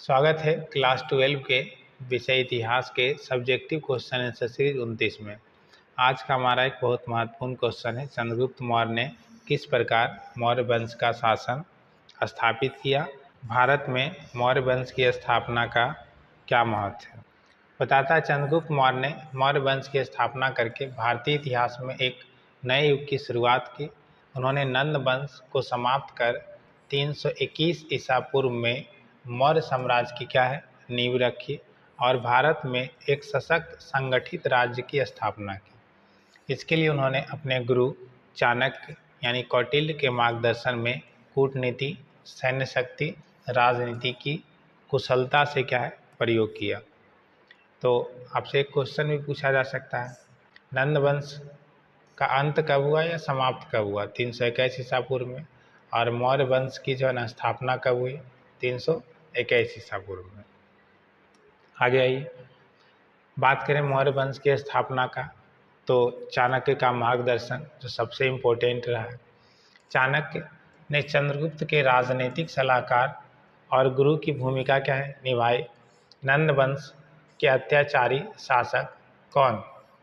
स्वागत है क्लास 12 के विषय इतिहास के सब्जेक्टिव क्वेश्चन आंसर सीरीज 29 में। आज का हमारा एक बहुत महत्वपूर्ण क्वेश्चन है, चंद्रगुप्त मौर्य ने किस प्रकार मौर्य वंश का शासन स्थापित किया। भारत में मौर्य वंश की स्थापना का क्या महत्व है। बताता है, चंद्रगुप्त मौर्य ने मौर्य वंश की स्थापना करके भारतीय इतिहास में एक नए युग की शुरुआत की। उन्होंने नंद वंश को समाप्त कर 321 ईसा पूर्व में मौर्य साम्राज्य की नींव रखी और भारत में एक सशक्त संगठित राज्य की स्थापना की। इसके लिए उन्होंने अपने गुरु चाणक्य यानी कौटिल्य के मार्गदर्शन में कूटनीति, सैन्य शक्ति, राजनीति की कुशलता से प्रयोग किया। तो आपसे एक क्वेश्चन भी पूछा जा सकता है, नंद वंश का अंत कब हुआ या समाप्त कब हुआ? 321 ईसा पूर्व में। और मौर्य वंश की स्थापना कब हुई? 321 ईसा पूर्व में। आगे आइए बात करें मौर्य वंश की स्थापना का, तो चाणक्य का मार्गदर्शन जो सबसे इम्पोर्टेंट रहा है। चाणक्य ने चंद्रगुप्त के राजनीतिक सलाहकार और गुरु की भूमिका निभाई। नंद वंश के अत्याचारी शासक कौन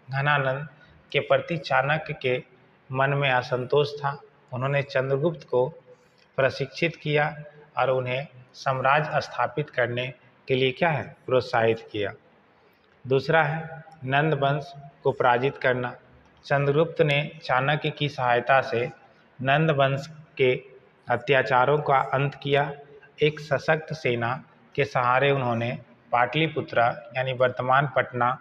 घनानंद के प्रति चाणक्य के मन में असंतोष था। उन्होंने चंद्रगुप्त को प्रशिक्षित किया और उन्हें साम्राज्य स्थापित करने के लिए प्रोत्साहित किया। दूसरा है नंद वंश को पराजित करना। चंद्रगुप्त ने चाणक्य की सहायता से नंद वंश के अत्याचारों का अंत किया। एक सशक्त सेना के सहारे उन्होंने पाटलिपुत्र यानी वर्तमान पटना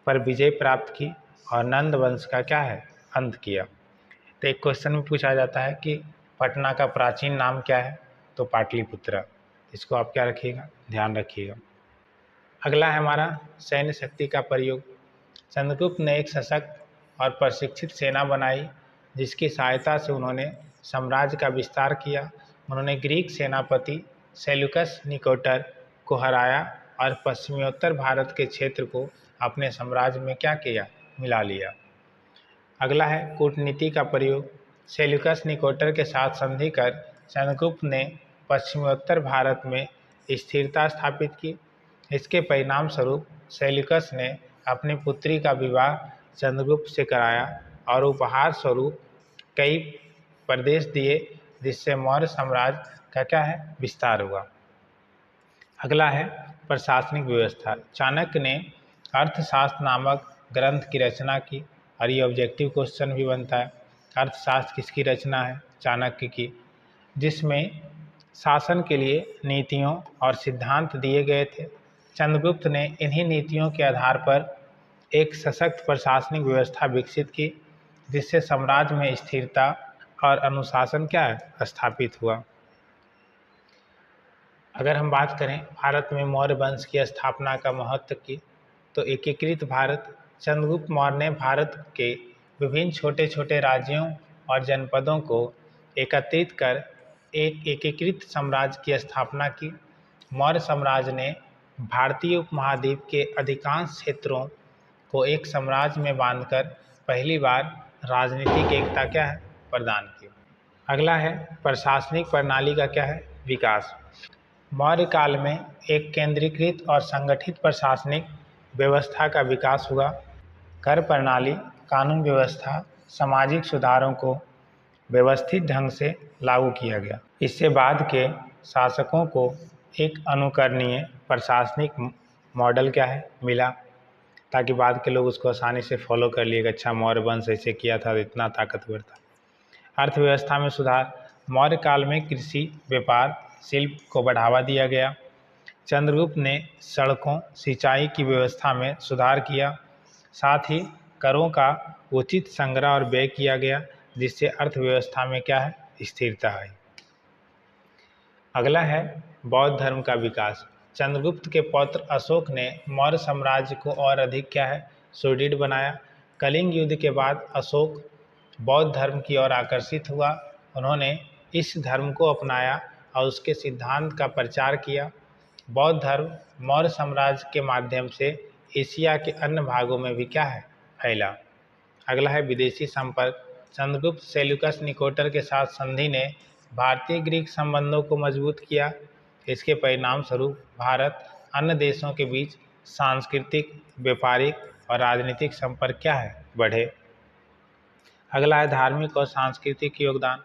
पर विजय प्राप्त की और नंद वंश का अंत किया। तो एक क्वेश्चन में पूछा जाता है कि पटना का प्राचीन नाम क्या है? तो पाटलिपुत्र। इसको आप रखिएगा, ध्यान रखिएगा। अगला है हमारा सैन्य शक्ति का प्रयोग। चंद्रगुप्त ने एक सशक्त और प्रशिक्षित सेना बनाई जिसकी सहायता से उन्होंने साम्राज्य का विस्तार किया। उन्होंने ग्रीक सेनापति सेल्यूकस निकोटर को हराया और पश्चिमोत्तर भारत के क्षेत्र को अपने साम्राज्य में किया, मिला लिया। अगला है कूटनीति का प्रयोग। सेल्यूकस निकोटर के साथ संधि कर चंद्रगुप्त ने पश्चिमोत्तर भारत में स्थिरता स्थापित की। इसके परिणाम स्वरूप सेल्यूकस ने अपनी पुत्री का विवाह चंद्रगुप्त से कराया और उपहार स्वरूप कई प्रदेश दिए, जिससे मौर्य साम्राज्य का विस्तार हुआ। अगला है प्रशासनिक व्यवस्था। चाणक्य ने अर्थशास्त्र नामक ग्रंथ की रचना की और ये ऑब्जेक्टिव क्वेश्चन भी बनता है। अर्थशास्त्र किसकी रचना है? चाणक्य की, जिसमें शासन के लिए नीतियों और सिद्धांत दिए गए थे। चंद्रगुप्त ने इन्हीं नीतियों के आधार पर एक सशक्त प्रशासनिक व्यवस्था विकसित की, जिससे साम्राज्य में स्थिरता और अनुशासन स्थापित हुआ। अगर हम बात करें भारत में मौर्य वंश की स्थापना का महत्व की, तो एकीकृत भारत। चंद्रगुप्त मौर्य ने भारत के विभिन्न छोटे छोटे राज्यों और जनपदों को एकत्रित कर एक एकीकृत साम्राज्य की स्थापना की। मौर्य साम्राज्य ने भारतीय उपमहाद्वीप के अधिकांश क्षेत्रों को एक साम्राज्य में बांधकर पहली बार राजनीतिक एकता प्रदान की। अगला है प्रशासनिक प्रणाली का विकास। मौर्य काल में एक केंद्रीकृत और संगठित प्रशासनिक व्यवस्था का विकास हुआ। कर प्रणाली, कानून व्यवस्था, सामाजिक सुधारों को व्यवस्थित ढंग से लागू किया गया। इससे बाद के शासकों को एक अनुकरणीय प्रशासनिक मॉडल मिला, ताकि बाद के लोग उसको आसानी से फॉलो कर लिए। अच्छा, मौर्य वंश ऐसे किया था, इतना ताकतवर था। अर्थव्यवस्था में सुधार। मौर्य काल में कृषि, व्यापार, शिल्प को बढ़ावा दिया गया। चंद्रगुप्त ने सड़कों, सिंचाई की व्यवस्था में सुधार किया। साथ ही करों का उचित संग्रह और व्यय किया गया, जिससे अर्थव्यवस्था में स्थिरता आई। अगला है बौद्ध धर्म का विकास। चंद्रगुप्त के पौत्र अशोक ने मौर्य साम्राज्य को और अधिक सुदृढ़ बनाया। कलिंग युद्ध के बाद अशोक बौद्ध धर्म की ओर आकर्षित हुआ। उन्होंने इस धर्म को अपनाया और उसके सिद्धांत का प्रचार किया। बौद्ध धर्म मौर्य साम्राज्य के माध्यम से एशिया के अन्य भागों में भी फैला। अगला है विदेशी संपर्क। चंद्रगुप्त सेल्यूकस निकोटर के साथ संधि ने भारतीय ग्रीक संबंधों को मजबूत किया। इसके परिणाम स्वरूप भारत अन्य देशों के बीच सांस्कृतिक, व्यापारिक और राजनीतिक संपर्क क्या है, बढ़े। अगला है धार्मिक और सांस्कृतिक योगदान।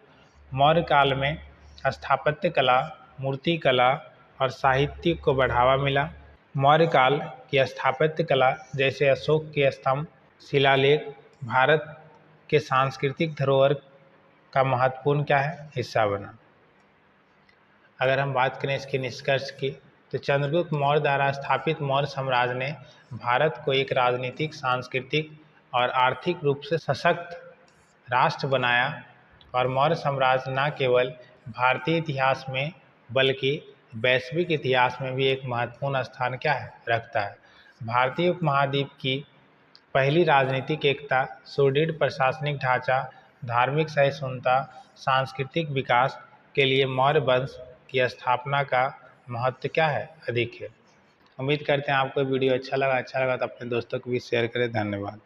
मौर्य काल में स्थापत्य कला, मूर्ति कला और साहित्य को बढ़ावा मिला। मौर्य काल की स्थापत्य कला जैसे अशोक के स्तंभ, शिलालेख भारत के सांस्कृतिक धरोहर का महत्वपूर्ण क्या है, हिस्सा बना। अगर हम बात करें इसके निष्कर्ष की, तो चंद्रगुप्त मौर्य द्वारा स्थापित मौर्य साम्राज्य ने भारत को एक राजनीतिक, सांस्कृतिक और आर्थिक रूप से सशक्त राष्ट्र बनाया और मौर्य साम्राज्य न केवल भारतीय इतिहास में बल्कि वैश्विक इतिहास में भी एक महत्वपूर्ण स्थान क्या है, रखता है। भारतीय उपमहाद्वीप की पहली राजनीतिक एकता, सुदृढ़ प्रशासनिक ढांचा, धार्मिक सहिष्णुता, सांस्कृतिक विकास के लिए मौर्य वंश की स्थापना का महत्व क्या है, अधिक है। उम्मीद करते हैं आपको वीडियो अच्छा लगा तो अपने दोस्तों को भी शेयर करें। धन्यवाद।